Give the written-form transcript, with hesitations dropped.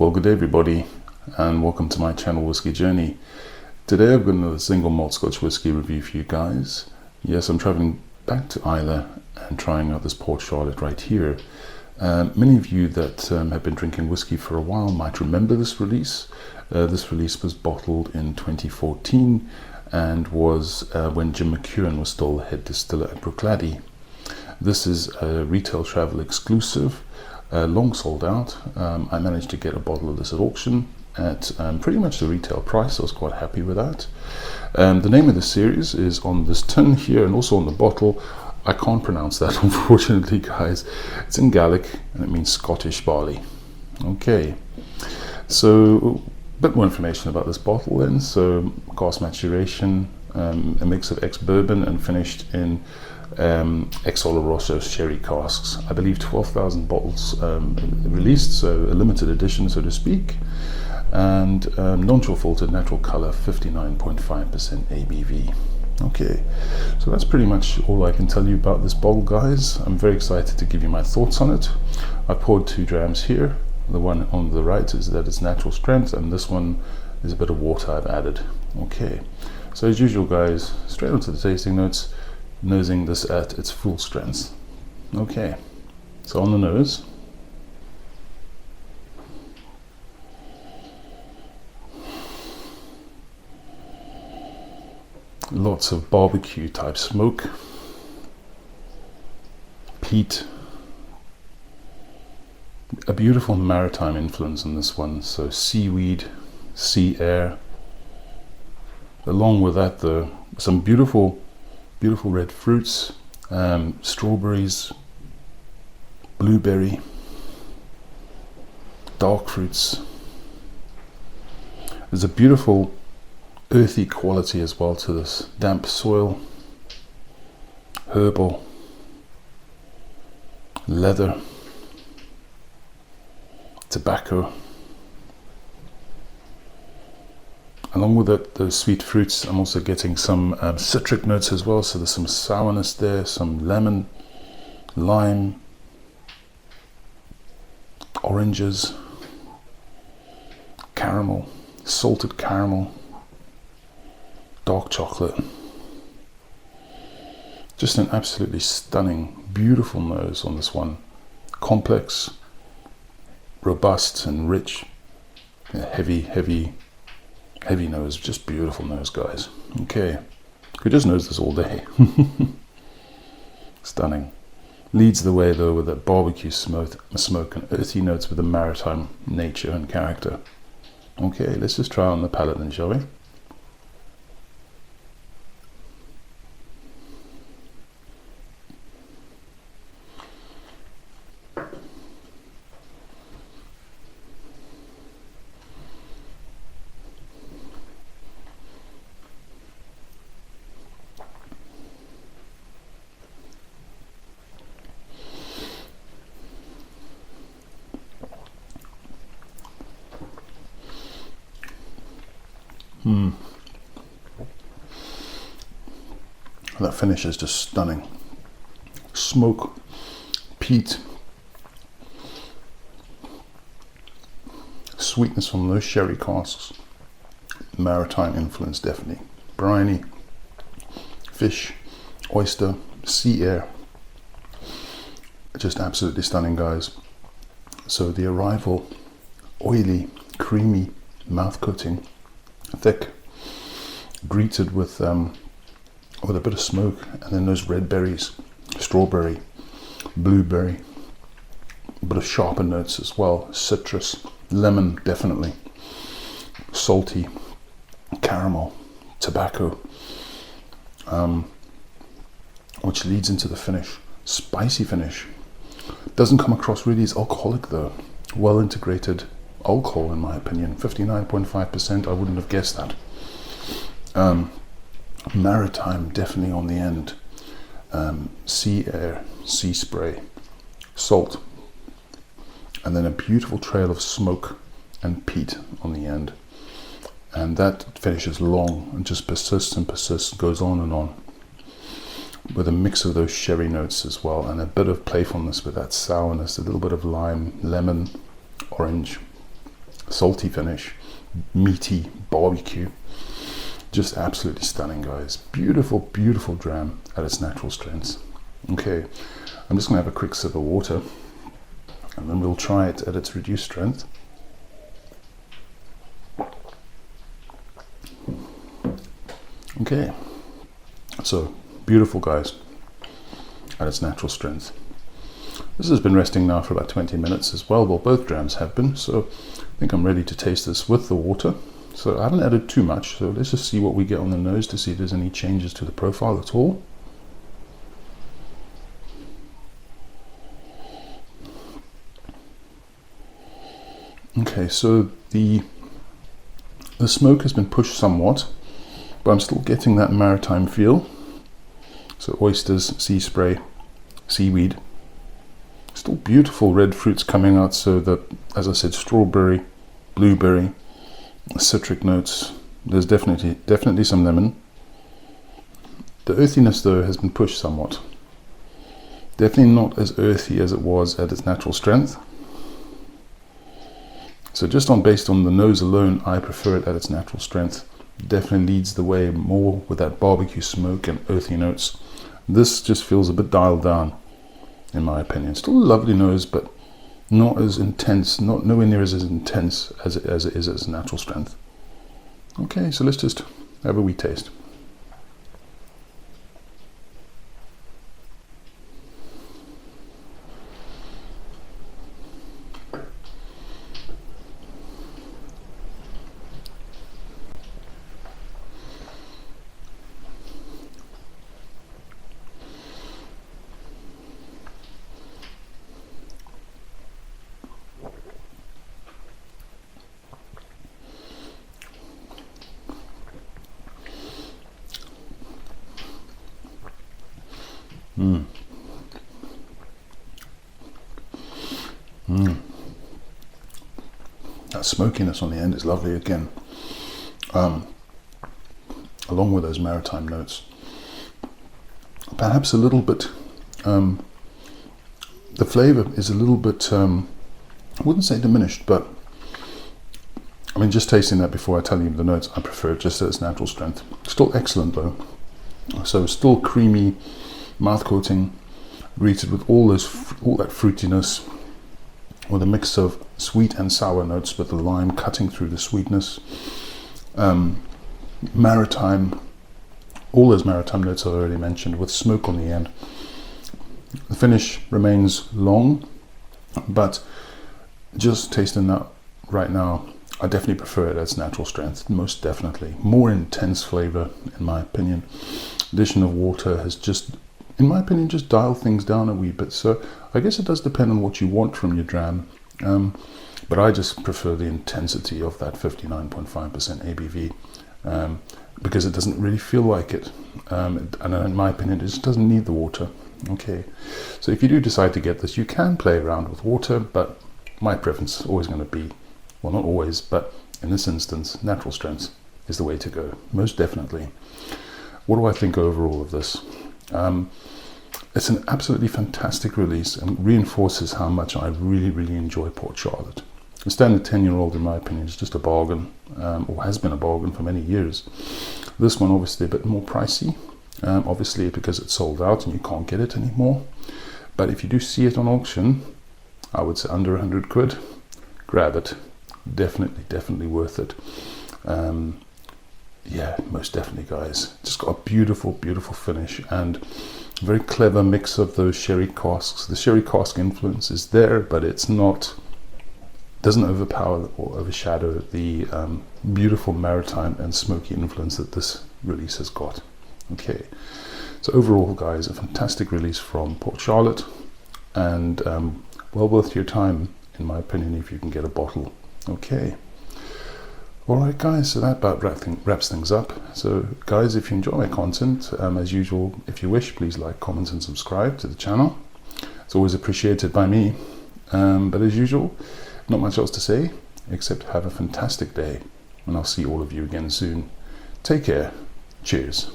Well, good day everybody, and welcome to my channel Whiskey Journey. Today I've got another single malt Scotch whiskey review for you guys. Yes, I'm traveling back to Islay and trying out this Port Charlotte right here. Many of you that have been drinking whiskey for a while might remember this release. This release was bottled in 2014 and was when Jim McEwan was still the head distiller at Bruichladdich. This is a retail travel exclusive, long sold out. I managed to get a bottle of this at auction at pretty much the retail price. I was quite happy with that. The name of the series is on this tin here and also on the bottle. I can't pronounce that, unfortunately, guys. It's in Gaelic and it means Scottish barley. Okay, so a bit more information about this bottle then. So cask maturation, a mix of ex-bourbon and finished in ex-oloroso sherry casks. I believe 12,000 bottles released, so a limited edition, so to speak. And non-chill filtered natural color, 59.5 ABV. Okay, so that's pretty much all I can tell you about this bottle, guys. I'm very excited to give you my thoughts on it. I poured 2 drams here. The one on the right is that it's natural strength, and this one is a bit of water I've added. Okay, so as usual, guys, straight onto the tasting notes, nosing this at its full strength. Okay, so on the nose, lots of barbecue type smoke, peat, a beautiful maritime influence in this one, so seaweed, sea air. Along with that, some beautiful red fruits, strawberries, blueberry, dark fruits. There's a beautiful earthy quality as well to this. Damp soil, herbal, leather, tobacco. Along with it, those sweet fruits, I'm also getting some citric notes as well. So there's some sourness there, some lemon, lime, oranges, caramel, salted caramel, dark chocolate. Just an absolutely stunning, beautiful nose on this one. Complex, robust and rich, heavy nose, just beautiful nose, guys. Okay, could just nose this all day. Stunning. Leads the way though with that barbecue smoke and earthy notes with a maritime nature and character. Okay, let's just try on the palate then, shall we? That finish is just stunning. Smoke, peat, sweetness from those sherry casks, maritime influence definitely. Briny, fish, oyster, sea air. Just absolutely stunning, guys. So the arrival, oily, creamy, mouth coating, thick, greeted with a bit of smoke, and then those red berries, strawberry, blueberry, a bit of sharper notes as well, citrus, lemon definitely, salty, caramel, tobacco, which leads into the finish, spicy finish. Doesn't come across really as alcoholic though, well integrated alcohol in my opinion, 59.5%, I wouldn't have guessed that. Maritime definitely on the end, sea air, sea spray, salt, and then a beautiful trail of smoke and peat on the end, and that finishes long and just persists and persists, goes on and on, with a mix of those sherry notes as well, and a bit of playfulness with that sourness, a little bit of lime, lemon, orange, salty finish, meaty barbecue. Just absolutely stunning, guys. Beautiful, beautiful dram at its natural strengths. Okay, I'm just going to have a quick sip of water, and then we'll try it at its reduced strength. Okay, so beautiful, guys, at its natural strength. This has been resting now for about 20 minutes as well. Well, both drams have been, so I think I'm ready to taste this with the water. So I haven't added too much, so let's just see what we get on the nose to see if there's any changes to the profile at all. Okay, so the smoke has been pushed somewhat, but I'm still getting that maritime feel. So oysters, sea spray, seaweed. Still beautiful red fruits coming out, so that, as I said, strawberry, blueberry, citric notes. There's definitely some lemon. The earthiness, though, has been pushed somewhat. Definitely not as earthy as it was at its natural strength. So just based on the nose alone, I prefer it at its natural strength. Definitely leads the way more with that barbecue smoke and earthy notes. This just feels a bit dialed down, in my opinion. Still a lovely nose, but not as intense, nowhere near as intense as it is at its natural strength. Okay, so let's just have a wee taste. That smokiness on the end is lovely again, along with those maritime notes. Perhaps a little bit, the flavor is a little bit, I wouldn't say diminished, but I mean, just tasting that before I tell you the notes, I prefer it just at its natural strength. Still excellent though. So still creamy, mouth coating, greeted with all that fruitiness, with a mix of sweet and sour notes, with the lime cutting through the sweetness. Maritime, all those maritime notes I've already mentioned, with smoke on the end. The finish remains long, but just tasting that right now, I definitely prefer it at its natural strength, most definitely. More intense flavor, in my opinion. Addition of water has just, in my opinion, just dialed things down a wee bit. So I guess it does depend on what you want from your dram. But I just prefer the intensity of that 59.5% ABV, because it doesn't really feel like it. And in my opinion, it just doesn't need the water. Okay, so if you do decide to get this, you can play around with water, but my preference is always going to be, well, not always, but in this instance, natural strength is the way to go, most definitely. What do I think overall of this? It's an absolutely fantastic release and reinforces how much I really, really enjoy Port Charlotte. The standard 10-year-old, in my opinion, is just a bargain, or has been a bargain for many years. This one obviously a bit more pricey, obviously because it's sold out and you can't get it anymore. But if you do see it on auction, I would say under 100 quid, grab it. Definitely worth it. Yeah, most definitely, guys. Just got a beautiful finish and very clever mix of those sherry casks. The sherry cask influence is there, but it's not, doesn't overpower or overshadow the beautiful maritime and smoky influence that this release has got. Okay, so overall, guys, a fantastic release from Port Charlotte, and well worth your time, in my opinion, if you can get a bottle. Okay. Alright guys, so that about wraps things up. So guys, if you enjoy my content, as usual, if you wish, please like, comment and subscribe to the channel. It's always appreciated by me. But as usual, not much else to say, except have a fantastic day, and I'll see all of you again soon. Take care. Cheers.